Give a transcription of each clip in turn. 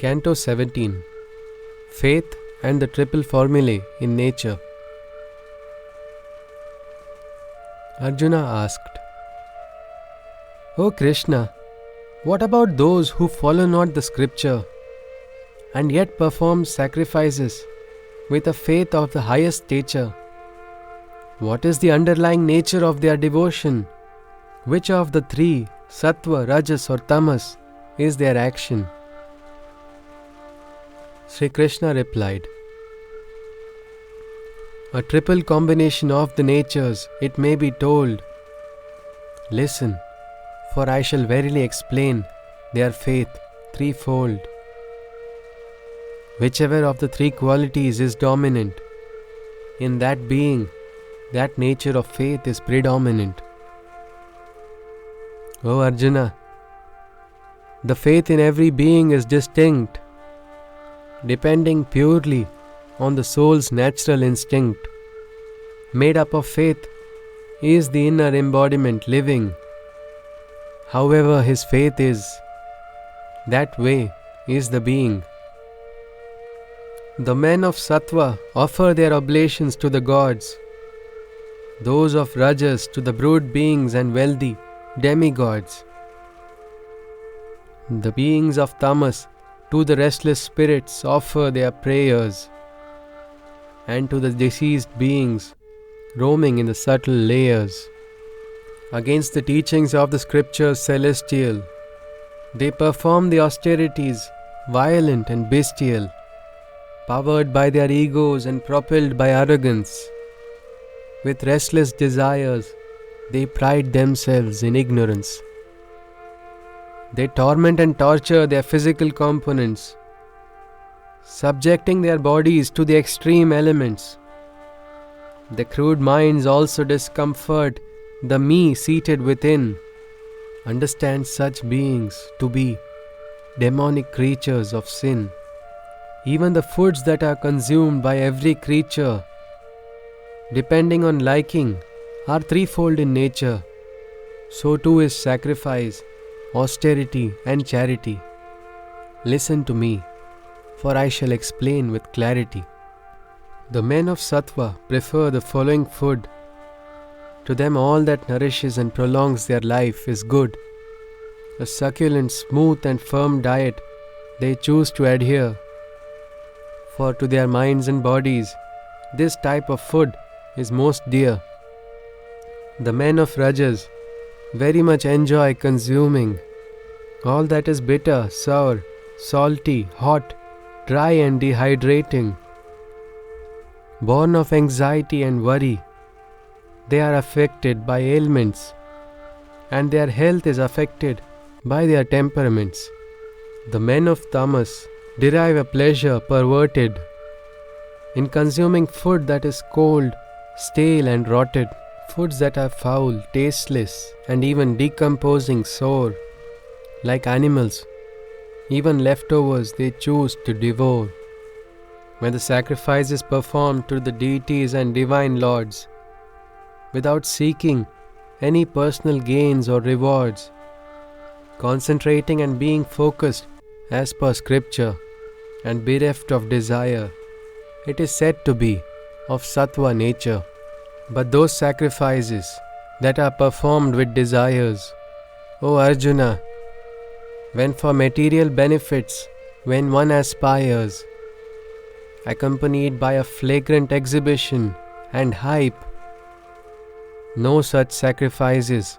Canto 17. Faith and the Triple Formulae in Nature. Arjuna asked, O Krishna, what about those who follow not the scripture and yet perform sacrifices with a faith of the highest stature? What is the underlying nature of their devotion? Which of the three, Sattva, Rajas or Tamas, is their action? Sri Krishna replied, A triple combination of the natures, it may be told. Listen, for I shall verily explain their faith threefold. Whichever of the three qualities is dominant, in that being, that nature of faith is predominant. O Arjuna, the faith in every being is distinct, depending purely on the soul's natural instinct. Made up of faith is the inner embodiment living. However his faith is, that way is the being. The men of Sattva offer their oblations to the gods, those of Rajas to the brute beings and wealthy demigods, the beings of Tamas to the restless spirits offer their prayers, and to the deceased beings roaming in the subtle layers. Against the teachings of the scriptures celestial, they perform the austerities violent and bestial, powered by their egos and propelled by arrogance. With restless desires, they pride themselves in ignorance. They torment and torture their physical components, subjecting their bodies to the extreme elements. The crude minds also discomfort the me seated within. Understand such beings to be demonic creatures of sin. Even the foods that are consumed by every creature, depending on liking, are threefold in nature. So too is sacrifice, austerity and charity. Listen to me, for I shall explain with clarity. The men of Sattva prefer the following food. To them all that nourishes and prolongs their life is good. A succulent, smooth and firm diet they choose to adhere. For to their minds and bodies, this type of food is most dear. The men of Rajas very much enjoy consuming all that is bitter, sour, salty, hot, dry and dehydrating. Born of anxiety and worry, they are affected by ailments, and their health is affected by their temperaments. The men of Tamas derive a pleasure perverted in consuming food that is cold, stale and rotted, foods that are foul, tasteless and even decomposing sour. Like animals, even leftovers they choose to devour. When the sacrifice is performed to the deities and divine lords, without seeking any personal gains or rewards, concentrating and being focused as per scripture and bereft of desire, it is said to be of Sattva nature. But those sacrifices that are performed with desires, O Arjuna, when for material benefits, when one aspires, accompanied by a flagrant exhibition and hype, no such sacrifices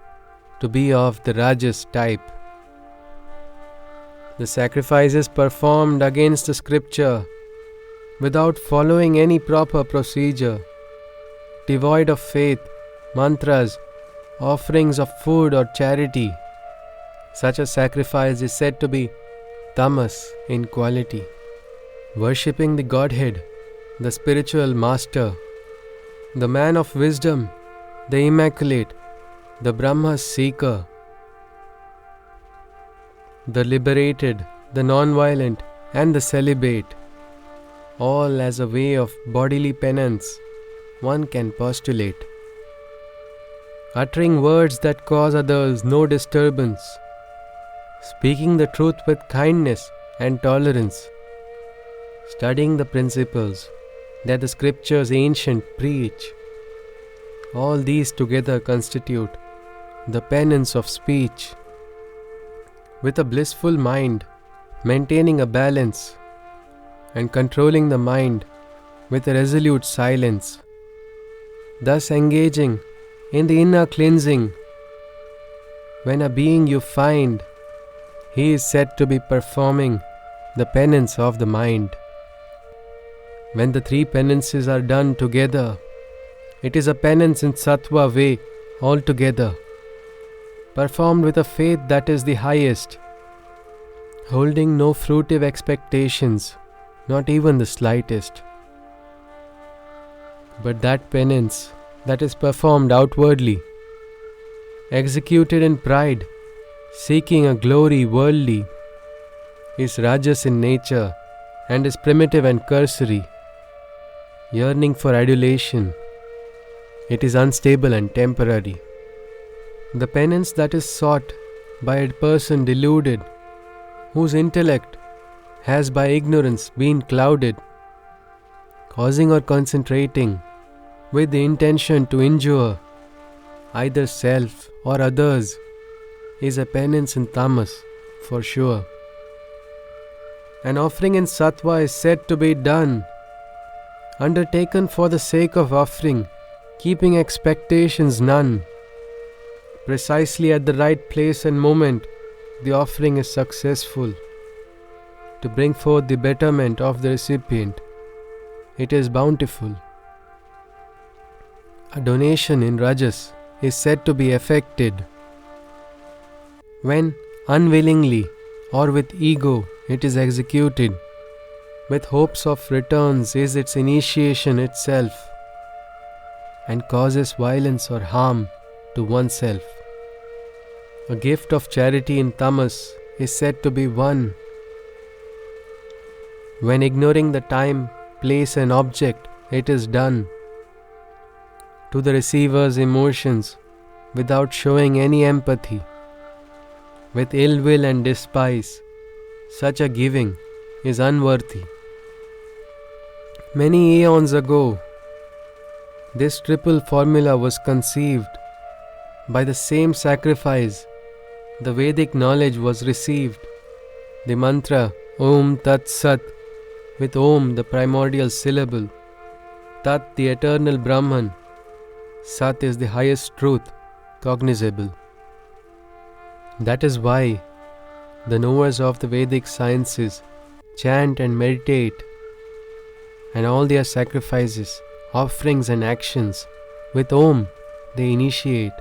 to be of the Rajas type. The sacrifices performed against the scripture, without following any proper procedure, devoid of faith, mantras, offerings of food or charity, such a sacrifice is said to be tamas in quality. Worshipping the Godhead, the spiritual master, the man of wisdom, the immaculate, the Brahma's seeker, the liberated, the non-violent and the celibate, all as a way of bodily penance, one can postulate. Uttering words that cause others no disturbance, speaking the truth with kindness and tolerance, studying the principles that the scriptures ancient preach. All these together constitute the penance of speech. With a blissful mind, maintaining a balance and controlling the mind with a resolute silence, thus engaging in the inner cleansing. When a being you find, he is said to be performing the penance of the mind. When the three penances are done together, it is a penance in sattva way altogether, performed with a faith that is the highest, holding no fruitive expectations, not even the slightest. But that penance that is performed outwardly, executed in pride, seeking a glory worldly, is rajas in nature and is primitive and cursory, yearning for adulation. It is unstable and temporary. The penance that is sought by a person deluded, whose intellect has by ignorance been clouded, causing or concentrating with the intention to injure either self or others, is a penance in tamas for sure. An offering in sattva is said to be done, undertaken for the sake of offering, keeping expectations none. Precisely at the right place and moment, the offering is successful to bring forth the betterment of the recipient. It is bountiful. A donation in rajas is said to be effected when unwillingly or with ego it is executed. With hopes of returns is its initiation itself, and causes violence or harm to oneself. A gift of charity in tamas is said to be won when, ignoring the time, place and object, it is done to the receiver's emotions without showing any empathy. With ill will and despise, such a giving is unworthy. Many aeons ago, this triple formula was conceived. By the same sacrifice, the Vedic knowledge was received. The mantra Om Tat Sat, with Om the primordial syllable, Tat the eternal Brahman, Sat is the highest truth cognizable. That is why the knowers of the Vedic sciences chant and meditate, and all their sacrifices, offerings and actions with Om they initiate.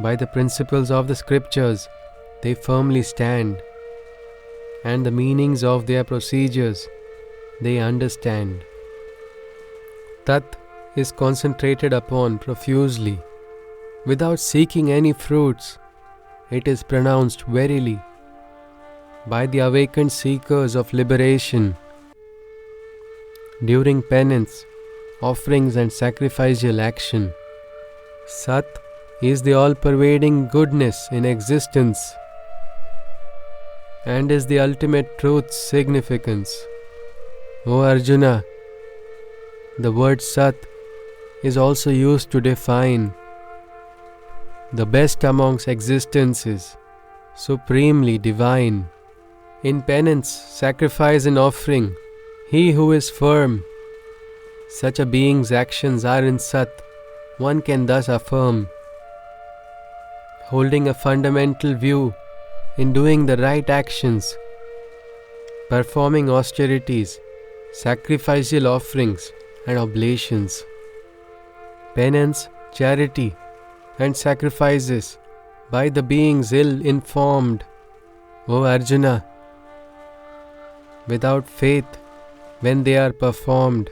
By the principles of the scriptures they firmly stand, and the meanings of their procedures they understand. Tat is concentrated upon profusely, without seeking any fruits. It is pronounced verily by the awakened seekers of liberation. During penance, offerings and sacrificial action, Sat is the all-pervading goodness in existence and is the ultimate truth's significance. O Arjuna, the word Sat is also used to define the best amongst existences, supremely divine. In penance, sacrifice and offering, he who is firm, such a being's actions are in Sat, one can thus affirm. Holding a fundamental view in doing the right actions, performing austerities, sacrificial offerings and oblations, penance, charity and sacrifices by the beings ill-informed, O Arjuna, without faith when they are performed,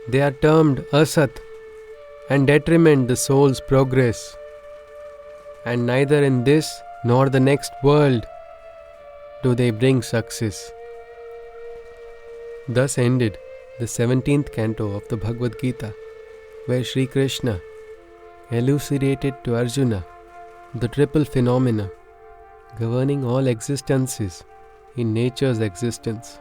they are termed asat and detriment the soul's progress, and neither in this nor the next world do they bring success. Thus ended the 17th canto of the Bhagavad Gita, where Sri Krishna elucidated to Arjuna the triple phenomena governing all existences in nature's existence.